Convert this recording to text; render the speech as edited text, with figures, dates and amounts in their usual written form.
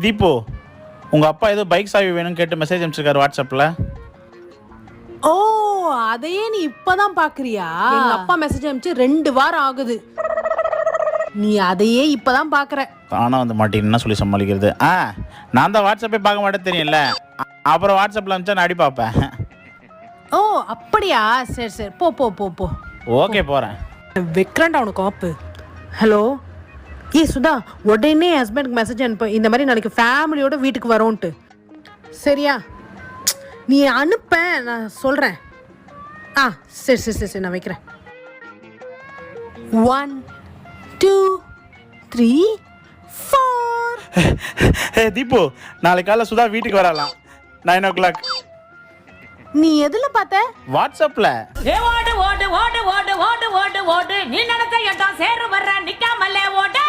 தீபு, உங்க அப்பா ஏதோ பைக் சாவி வேணும்னு கேட்டு மெசேஜ் அனுப்பிச்சிருக்காரு வாட்ஸ்அப்ல. ஓ, அதையே நீ இப்பதான் பாக்குறியா? எங்க அப்பா மெசேஜ் அனுப்பிச்சு 2 வாரம் ஆகுது. நீ அதையே இப்பதான் பாக்குற. தானா வந்து மாட்டேன்னு சொல்லி சமாளிக்கிறது. நான் தான் வாட்ஸ்அப்பே பார்க்க மாட்டேன் தெரியல. அப்புறம் வாட்ஸ்அப்ல அனுப்பிச்சா நான் அடி பார்ப்பேன். ஓ அப்படியா? சரி சரி, போ போ போ போ. ஓகே போறேன். வைக்கிறேன்டா உனக்கு ஆப்பு. ஹலோ, சுதா, உடனே ஹஸ்பண்டுக்கு மெசேஜ் அனுப்பு, இந்த மாதிரி நாளைக்கு ஃபேமிலியோட வீட்டுக்கு வரோன்ட்டு. சரியா? நீ அனுப்ப, நான் சொல்கிறேன். சரி சரி சரி சரி, நான் வைக்கிறேன். 1 2 3 4. தீபு, நாளைக்கு காலைல சுதா வீட்டுக்கு வரலாம் 9 o'clock. நீ எதுல பார்த்த? வாட்ஸ்அப்ல. ஓடு ஓடு ஓடு ஓடு ஓடு ஓடு ஓடு, நீ நடத்த இடம் சேரு வர்ற நிக்காமலே ஓடு.